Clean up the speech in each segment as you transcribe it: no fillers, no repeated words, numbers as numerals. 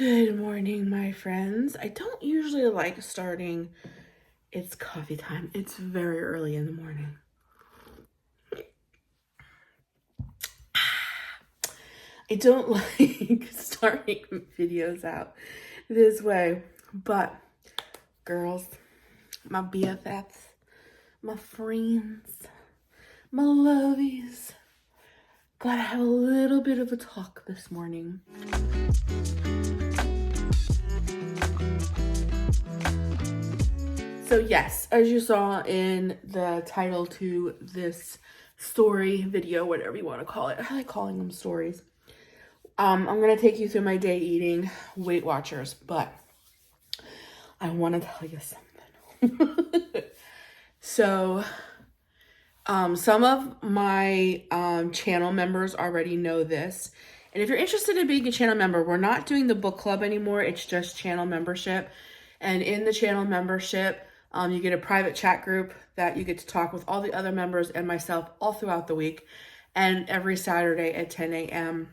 Good morning, my friends. I don't usually like starting. It's coffee time. It's very early in the morning. I don't like starting videos out this way, but girls, my BFFs, my friends, my lovies, gotta have a little bit of a talk this morning. So yes, as you saw in the title to this story, video, whatever you want to call it, I like calling them stories. I'm going to take you through my day eating, Weight Watchers, but I want to tell you something. So, some of my channel members already know this. And if you're interested in being a channel member, we're not doing the book club anymore. It's just channel membership. And in the channel membership, you get a private chat group that you get to talk with all the other members and myself all throughout the week. And every Saturday at 10 a.m.,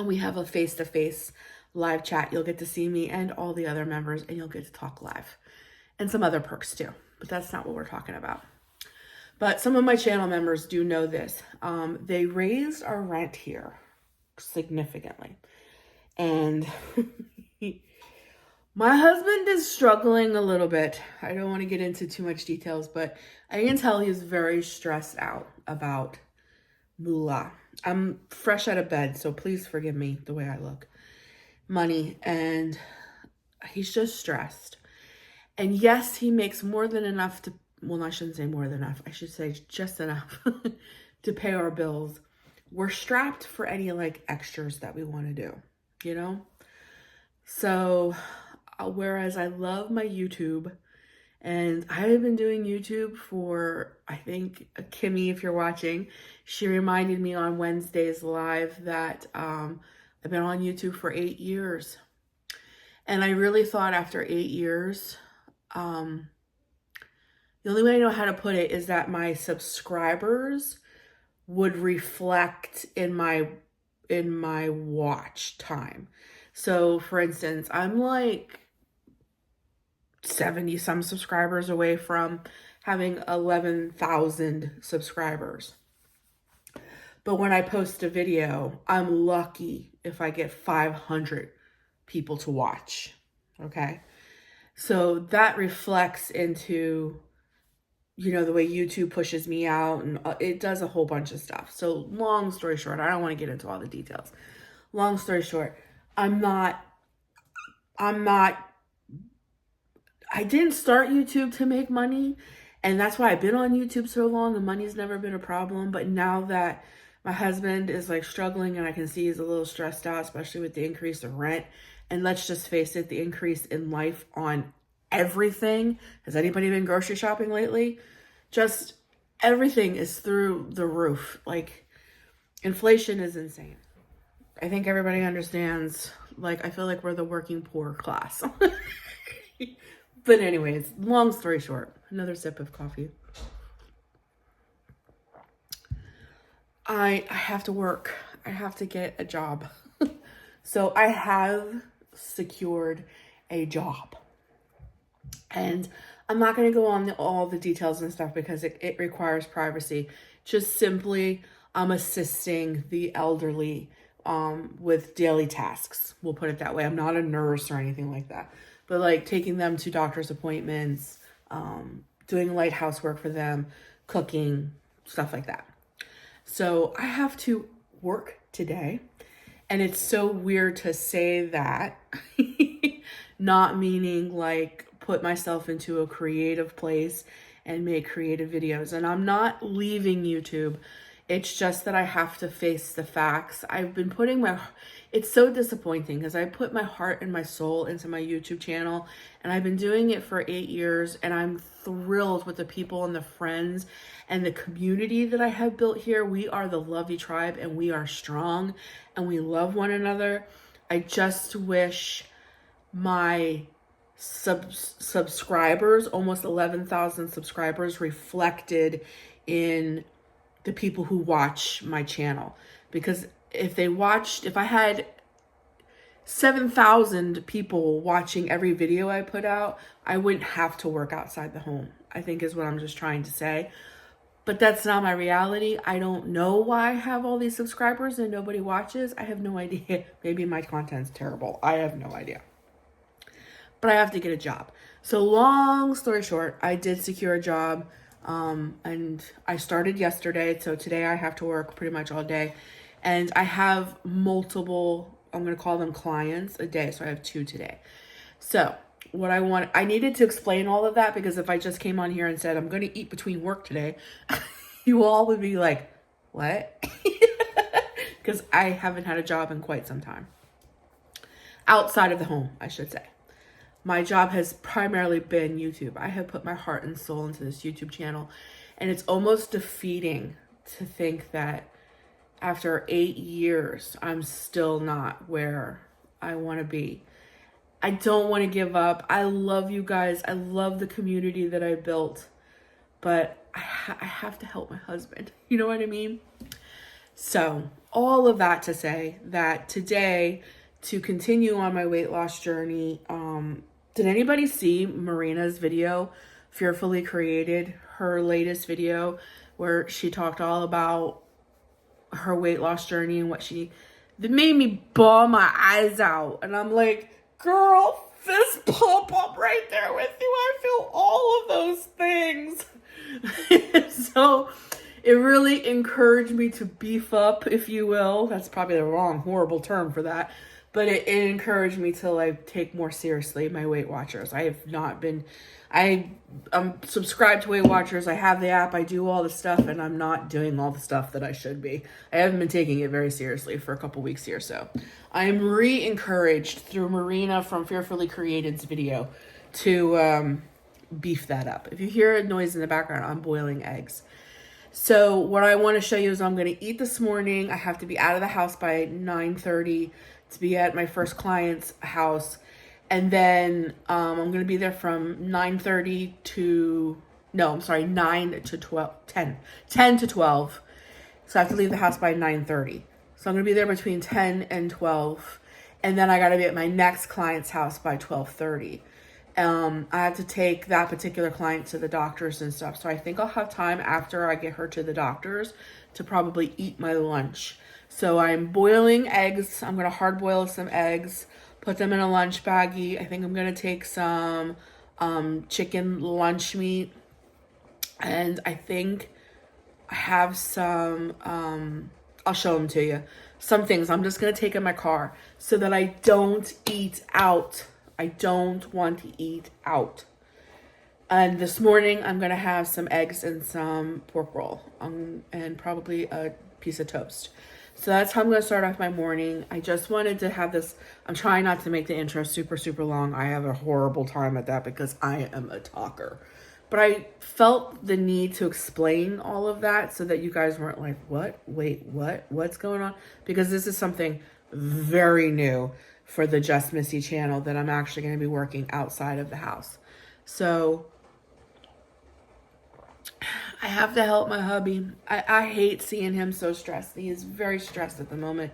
we have a face-to-face live chat. You'll get to see me and all the other members, and you'll get to talk live. And some other perks too, but that's not what we're talking about. But some of my channel members do know this. They raised our rent here significantly. And my husband is struggling a little bit. I don't want to get into too much details, but I can tell he's very stressed out about moolah. I'm fresh out of bed, so please forgive me the way I look. Money, and he's just stressed. And yes, he makes more than enough to, well, I shouldn't say more than enough. I should say just enough to pay our bills. We're strapped for any like extras that we want to do, you know? So, whereas I love my YouTube, and I have been doing YouTube for, I think, Kimmy, if you're watching, she reminded me on Wednesdays live that I've been on YouTube for 8 years. And I really thought after 8 years, the only way I know how to put it is that my subscribers would reflect in my watch time. So for instance, I'm like 70 some subscribers away from having 11,000 subscribers. But when I post a video, I'm lucky if I get 500 people to watch. Okay. So that reflects into, you know, the way YouTube pushes me out, and it does a whole bunch of stuff. So long story short, I don't want to get into all the details. Long story short, I didn't start YouTube to make money, and that's why I've been on YouTube so long, and money's never been a problem. But now that my husband is like struggling, and I can see he's a little stressed out, especially with the increase of rent, and let's just face it, the increase in life on everything. Has anybody been grocery shopping lately? Just everything is through the roof. Like, inflation is insane. I think everybody understands. Like, I feel like we're the working poor class. But anyways, long story short, another sip of coffee. I have to work. I have to get a job. So I have secured a job. And I'm not going to go on all the details and stuff because it requires privacy. Just simply, I'm assisting the elderly with daily tasks. We'll put it that way. I'm not a nurse or anything like that. But like taking them to doctor's appointments, doing light housework for them, cooking, stuff like that. So I have to work today. And it's so weird to say that, not meaning like put myself into a creative place and make creative videos. And I'm not leaving YouTube. It's just that I have to face the facts. I've been putting it's so disappointing because I put my heart and my soul into my YouTube channel, and I've been doing it for 8 years, and I'm thrilled with the people and the friends and the community that I have built here. We are the LOVIE Tribe, and we are strong, and we love one another. I just wish my subscribers, almost 11,000 subscribers, reflected in the people who watch my channel. Because if I had 7,000 people watching every video I put out, I wouldn't have to work outside the home, I think is what I'm just trying to say. But that's not my reality. I don't know why I have all these subscribers and nobody watches. I have no idea. Maybe my content's terrible. I have no idea. But I have to get a job. So long story short, I did secure a job. And I started yesterday. So today I have to work pretty much all day. And I have multiple, I'm going to call them clients a day. So I have 2 today. So what I needed to explain all of that, because if I just came on here and said, I'm going to eat between work today, you all would be like, what? Because I haven't had a job in quite some time. Outside of the home, I should say. My job has primarily been YouTube. I have put my heart and soul into this YouTube channel, and it's almost defeating to think that after 8 years, I'm still not where I want to be. I don't want to give up. I love you guys. I love the community that I built, but I have to help my husband. You know what I mean? So all of that to say that today, to continue on my weight loss journey, did anybody see Marina's video, Fearfully Created, her latest video where she talked all about her weight loss journey and that made me bawl my eyes out. And I'm like, girl, fist pump up right there with you. I feel all of those things. So it really encouraged me to beef up, if you will. That's probably the wrong, horrible term for that. But it encouraged me to like take more seriously my Weight Watchers. I have not been, I'm subscribed to Weight Watchers. I have the app. I do all the stuff, and I'm not doing all the stuff that I should be. I haven't been taking it very seriously for a couple weeks here. So I am re-encouraged through Marina from Fearfully Created's video to beef that up. If you hear a noise in the background, I'm boiling eggs. So what I want to show you is I'm going to eat this morning. I have to be out of the house by 9:30 to be at my first client's house. And then I'm going to be there from 9:30 to, no, I'm sorry, 9 to 12, 10 to 12. So I have to leave the house by 9:30. So I'm going to be there between 10 and 12. And then I got to be at my next client's house by 12:30. I have to take that particular client to the doctors and stuff. So I think I'll have time after I get her to the doctors to probably eat my lunch. So I'm boiling eggs. I'm going to hard boil some eggs, put them in a lunch baggie. I think I'm going to take some chicken lunch meat. And I think I have some, I'll show them to you. Some things I'm just going to take in my car so that I don't eat out. I don't want to eat out. And this morning, I'm going to have some eggs and some pork roll and probably a piece of toast. So that's how I'm going to start off my morning. I just wanted to have this. I'm trying not to make the intro super, super long. I have a horrible time at that because I am a talker. But I felt the need to explain all of that so that you guys weren't like, what? Wait, what? What's going on? Because this is something very new for the Just Missy channel that I'm actually going to be working outside of the house. So I have to help my hubby. I hate seeing him so stressed. He is very stressed at the moment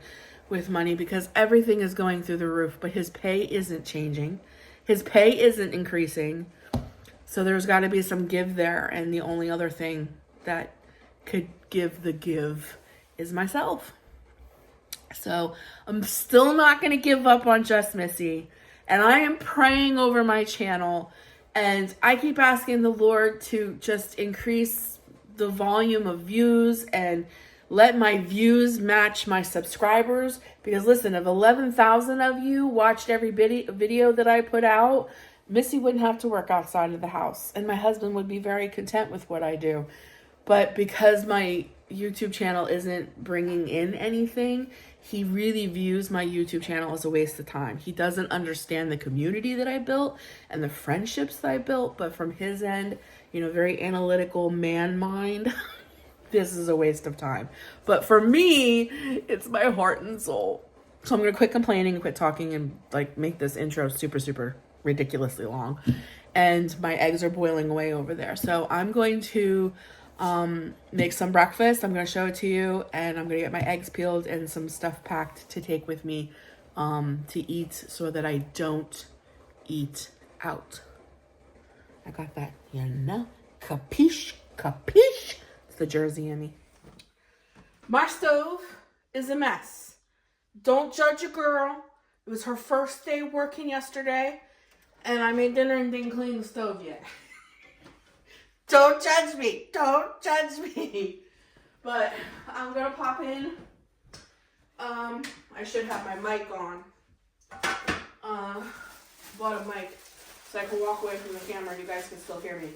with money because everything is going through the roof, but his pay isn't changing. His pay isn't increasing. So there's got to be some give there. And the only other thing that could give the give is myself. So I'm still not going to give up on Just Missy. And I am praying over my channel. And I keep asking the Lord to just increase the volume of views and let my views match my subscribers. Because listen, if 11,000 of you watched every video that I put out, Missy wouldn't have to work outside of the house. And my husband would be very content with what I do. But because my YouTube channel isn't bringing in anything, he really views my YouTube channel as a waste of time. He doesn't understand the community that I built and the friendships that I built. But from his end, you know, very analytical man mind, this is a waste of time. But for me, it's my heart and soul. So I'm going to quit complaining and quit talking and like make this intro super, super ridiculously long. And my eggs are boiling away over there. So I'm going to make some breakfast. I'm going to show it to you, and I'm going to get my eggs peeled and some stuff packed to take with me to eat so that I don't eat out. I got that, you know? Capiche? Capiche? It's the Jersey in me. My stove is a mess. Don't judge a girl. It was her first day working yesterday, and I made dinner and didn't clean the stove yet. Don't judge me. Don't judge me. But I'm going to pop in. I should have my mic on. Bought a mic so I can walk away from the camera and you guys can still hear me.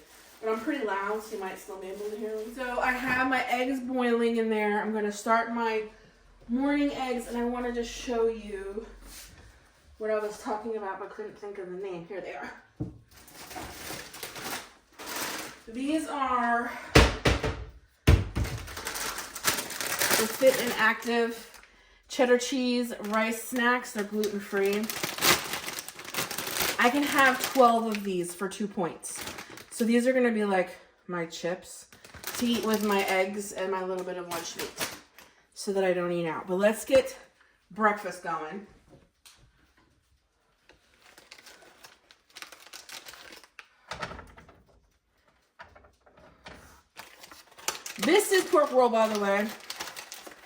But I'm pretty loud, so you might still be able to hear me. So I have my eggs boiling in there. I'm going to start my morning eggs, and I wanted to show you what I was talking about, but couldn't think of the name. Here they are. These are the Fit and Active cheddar cheese rice snacks. They're gluten-free. I can have 12 of these for 2 points. So these are going to be like my chips to eat with my eggs and my little bit of lunch meat so that I don't eat out. But let's get breakfast going. This is pork roll, by the way.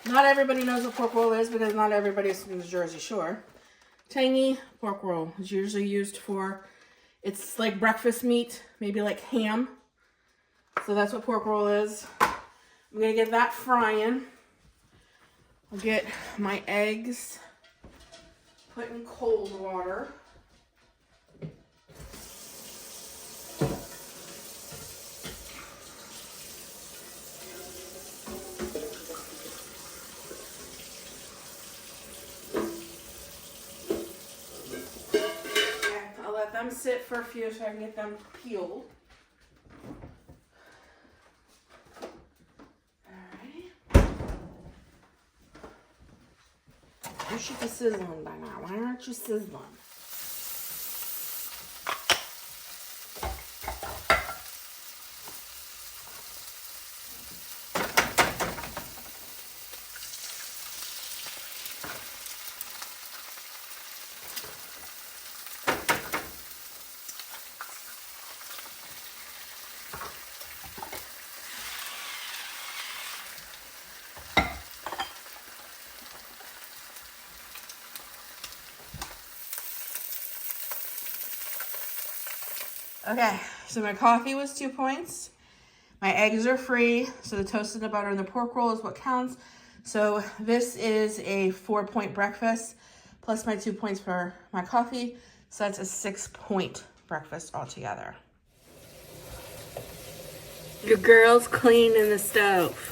Not everybody knows what pork roll is because not everybody's from the Jersey Shore. Tangy pork roll is usually used for, it's like breakfast meat, maybe like ham. So that's what pork roll is. I'm gonna get that frying. I'll get my eggs put in cold water. Them sit for a few so I can get them peeled. Alright. You should be sizzling by now. Why aren't you sizzling? Okay, so my coffee was 2 points. My eggs are free, so the toasted butter and the pork roll is what counts. So this is a 4-point breakfast, plus my 2 points for my coffee. So that's a 6-point breakfast altogether. Your girl's cleaning the stove.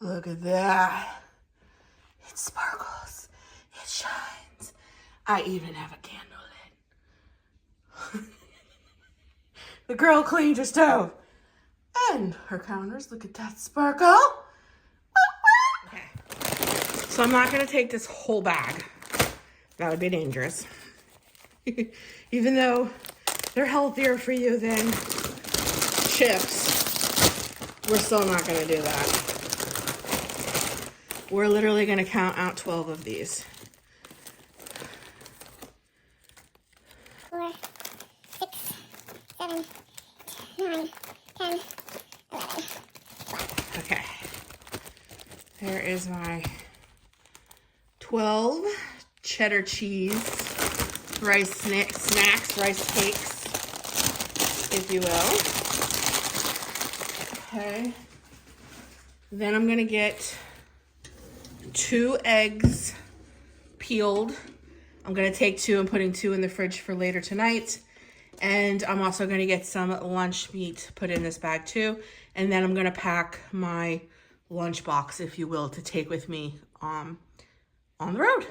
Look at that. It sparkles. It shines. I even have a candle lit. The girl cleaned her stove. And her counters. Look at that sparkle. Okay. So I'm not going to take this whole bag. That would be dangerous. Even though they're healthier for you than chips, we're still not going to do that. We're literally going to count out 12 of these. 4, 6, 7, 9, 10, 11. Okay. There is my 12 cheddar cheese rice snacks, rice cakes, if you will. Okay. Then I'm going to get 2 eggs peeled. I'm going to take 2 and putting 2 in the fridge for later tonight. And I'm also going to get some lunch meat put in this bag too. And then I'm going to pack my lunch box, if you will, to take with me on the road.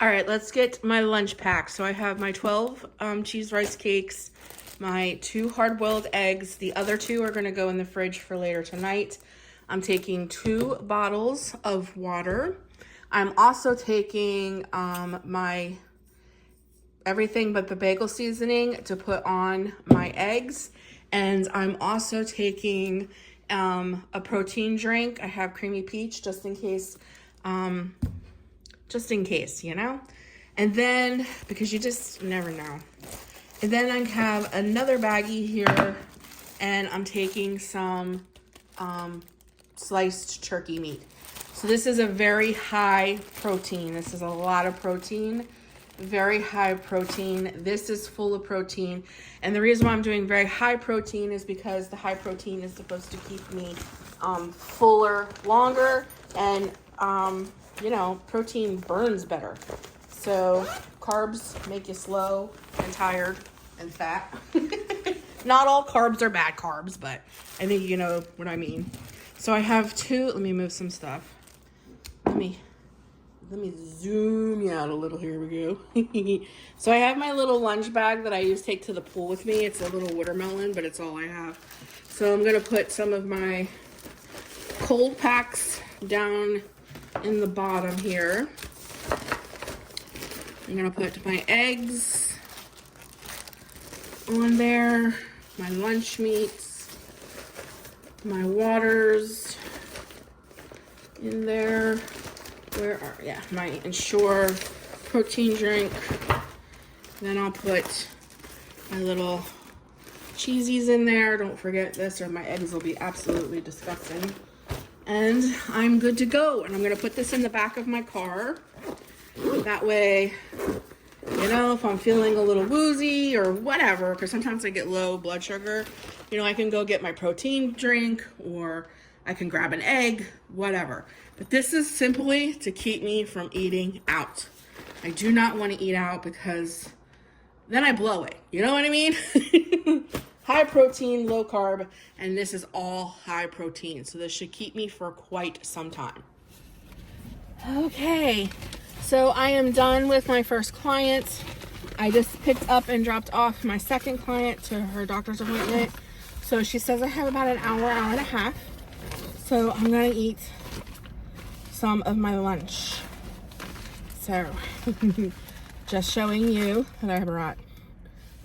All right, let's get my lunch pack. So I have my 12 cheese rice cakes, my 2 hard-boiled eggs. The other 2 are going to go in the fridge for later tonight. I'm taking 2 bottles of water. I'm also taking my everything but the bagel seasoning to put on my eggs. And I'm also taking a protein drink. I have creamy peach just in case, you know? And then, because you just never know. And then I have another baggie here, and I'm taking some sliced turkey meat. So this is a very high protein. This is a lot of protein, very high protein. This is full of protein. And the reason why I'm doing very high protein is because the high protein is supposed to keep me fuller longer, and you know, protein burns better. So carbs make you slow and tired and fat. Not all carbs are bad carbs, but I think you know what I mean. So I have two, let me move some stuff. Let me zoom you out a little. Here we go. So I have my little lunch bag that I use to take to the pool with me. It's a little watermelon, but it's all I have. So I'm gonna put some of my cold packs down in the bottom here. I'm gonna put my eggs on there, my lunch meats, my waters in there. Where are, yeah, my Ensure protein drink. Then I'll put my little cheesies in there. Don't forget this or my eggs will be absolutely disgusting. And I'm good to go. And I'm gonna put this in the back of my car. That way, you know, if I'm feeling a little woozy or whatever, because sometimes I get low blood sugar, you know, I can go get my protein drink or I can grab an egg, whatever. But this is simply to keep me from eating out. I do not want to eat out because then I blow it. You know what I mean? High protein, low carb, and this is all high protein. So this should keep me for quite some time. Okay, so I am done with my first client. I just picked up and dropped off my second client to her doctor's appointment. So she says I have about an hour, hour and a half. So I'm gonna eat some of my lunch. So just showing you that I brought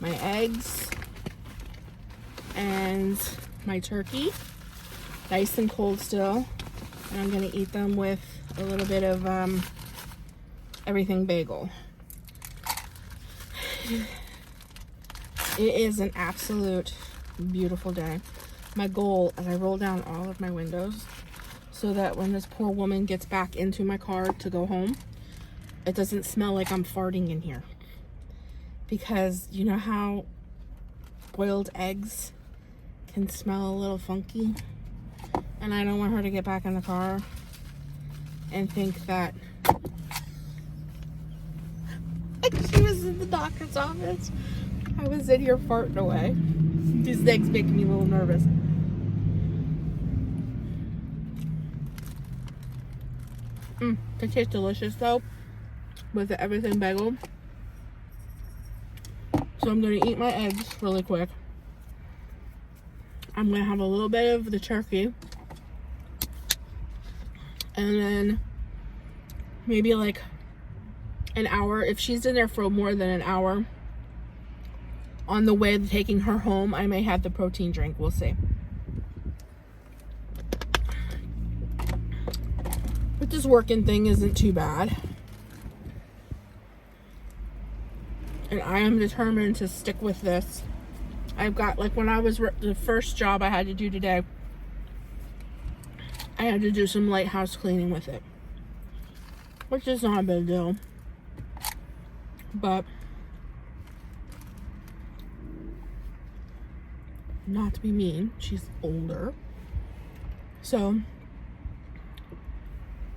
my eggs and my turkey, nice and cold still. And I'm gonna eat them with a little bit of everything bagel. It is an absolute beautiful day. My goal is I roll down all of my windows so that when this poor woman gets back into my car to go home, it doesn't smell like I'm farting in here. Because you know how boiled eggs can smell a little funky? And I don't want her to get back in the car and think that she was in the doctor's office. I was in here farting away. These eggs make me a little nervous. They taste delicious though, with the everything bagel. So I'm gonna eat my eggs really quick. I'm gonna have a little bit of the turkey. And then maybe like an hour, if she's in there for more than an hour, on the way to taking her home, I may have the protein drink. We'll see. But this working thing isn't too bad. And I am determined to stick with this. I've got, like when I was, the first job I had to do today, I had to do some light house cleaning with it. Which is not a big deal. But not to be mean, she's older. So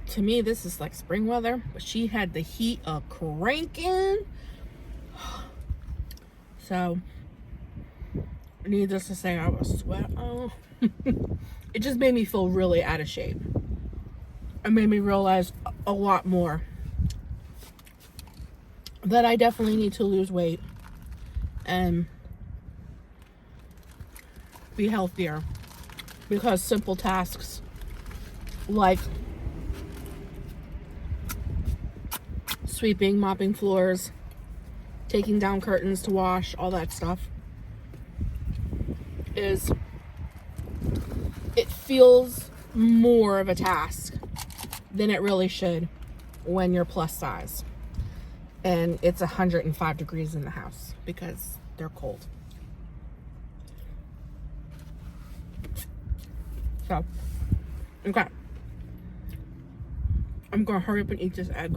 to me, this is like spring weather, but she had the heat cranking. So needless to say, I was sweating. It just made me feel really out of shape. It made me realize a lot more that I definitely need to lose weight and be healthier, because simple tasks like sweeping, mopping floors, taking down curtains to wash, all that stuff, it feels more of a task than it really should when you're plus size and it's 105 degrees in the house because they're cold. So, okay. I'm gonna hurry up and eat this egg.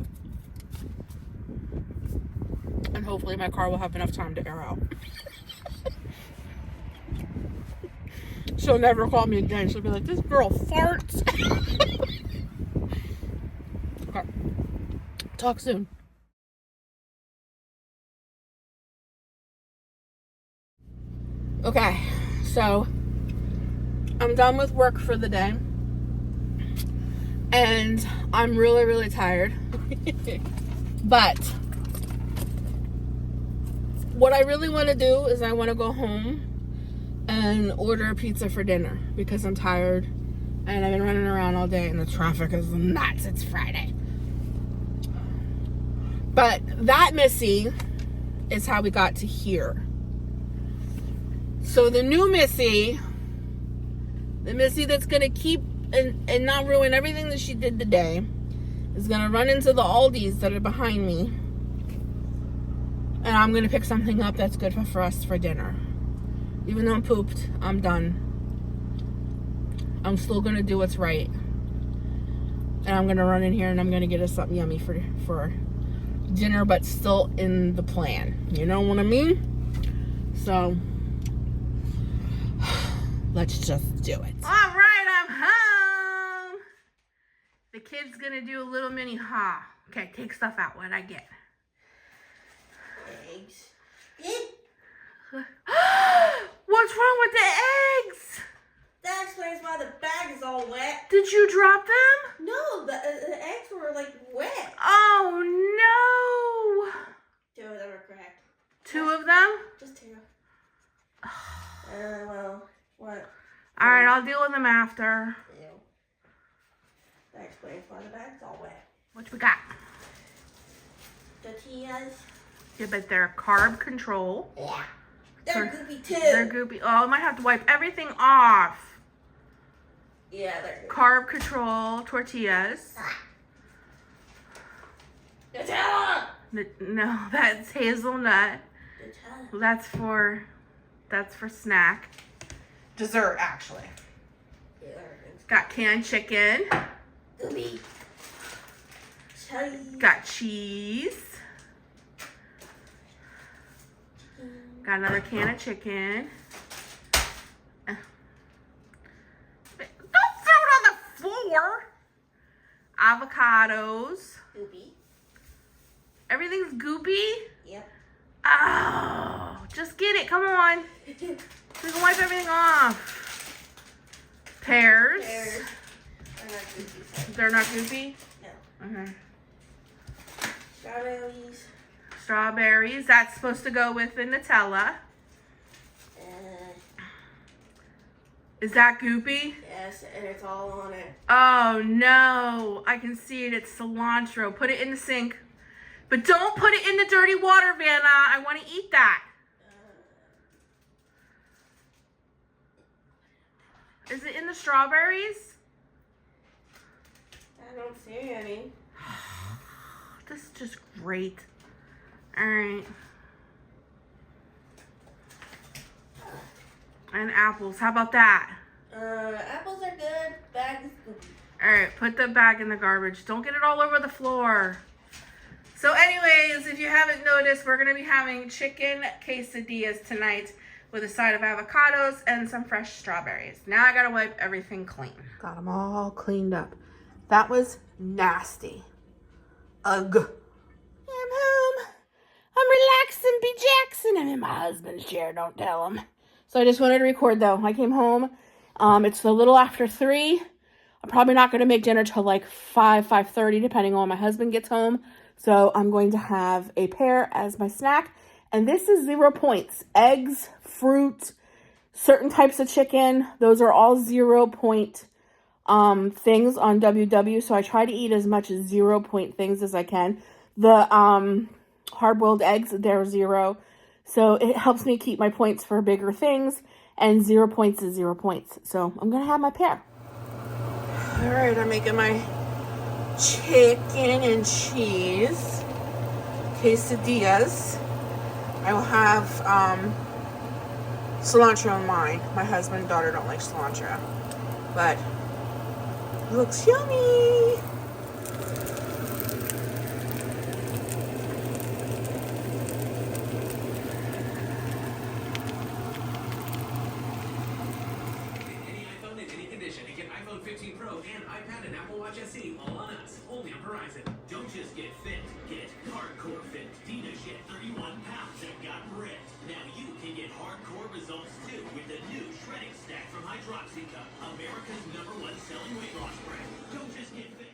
And hopefully my car will have enough time to air out. She'll never call me again. She'll be like, this girl farts. Okay. Talk soon. Okay, so I'm done with work for the day. And I'm really, really tired. But what I really want to do is I want to go home and order a pizza for dinner because I'm tired and I've been running around all day and the traffic is nuts. It's Friday. But that Missy is how we got to here. So the new Missy, the Missy that's going to keep and not ruin everything that she did today, is going to run into the Aldis that are behind me. And I'm going to pick something up that's good for us for dinner. Even though I'm pooped, I'm done. I'm still going to do what's right. And I'm going to run in here and I'm going to get us something yummy for dinner, but still in the plan. You know what I mean? So, let's just do it. All right, I'm home. The kid's going to do a little mini haul. Okay, take stuff out. What'd I get? Eggs. What's wrong with the eggs? That explains why the bag is all wet. Did you drop them? No, the eggs were like wet. Oh no! 2 of them are cracked. 2 of them? Just 2. Well, what? All right, I'll deal with them after. Ew. That explains why the bag's all wet. What we got? Tortillas. Yeah, but they're carb control. Yeah. They're goopy too. They're goopy. Oh, I might have to wipe everything off. Yeah, they're goopy. Carb control tortillas. Nutella. No, that's hazelnut. Nutella. That's for snack. Dessert, actually. Yeah, Got canned chicken. goopy. Cheese. Got cheese. Got another can of chicken. Don't throw it on the floor. Avocados. Goopy. Everything's goopy? Yep. Oh, just get it. Come on. We can wipe everything off. Pears. Pears. They're not goopy. They're not goopy? No. Okay. Strawberries. Strawberries. That's supposed to go with the Nutella. Is that goopy? Yes, and it's all on it. Oh no, I can see it. It's cilantro. Put it in the sink. But don't put it in the dirty water, Vanna. I want to eat that. Is it in the strawberries? I don't see any. This is just great. All right. And apples. How about that? Apples are good. Bag is good. All right, put the bag in the garbage. Don't get it all over the floor. So anyways, if you haven't noticed, we're going to be having chicken quesadillas tonight with a side of avocados and some fresh strawberries. Now I got to wipe everything clean. Got them all cleaned up. That was nasty. Ugh. I'm home. I'm relaxing, B. Jackson. I'm in my husband's chair. Don't tell him. So I just wanted to record, though. I came home. It's a little after 3. I'm probably not going to make dinner till like 5:30, depending on when my husband gets home. So I'm going to have a pear as my snack. And this is 0 points. Eggs, fruit, certain types of chicken. Those are all 0 point things on WW. So I try to eat as much as 0 point things as I can. The hard-boiled eggs, they're 0. So it helps me keep my points for bigger things. And 0 points is 0 points. So I'm going to have my pair. All right, I'm making my chicken and cheese quesadillas. I will have cilantro in mine. My husband and daughter don't like cilantro, but it looks yummy. Any iPhone in any condition. You get iPhone 15 Pro and iPad and Apple Watch SE all on us. Only on Verizon. Don't just get fit. Get hardcore fit. Dina shed 31 pounds and got ripped. Now you can get hardcore results too with the new shredding stack from Hydroxy Cup, America's #1 selling weight loss brand. Don't just get fit.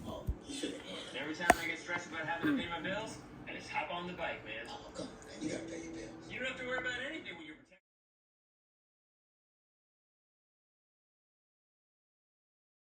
Oh, you should have known. Every time I get stressed about having to pay my bills, I just hop on the bike, man. Oh, come on, man. You gotta pay your bills. You don't have to worry about anything when you're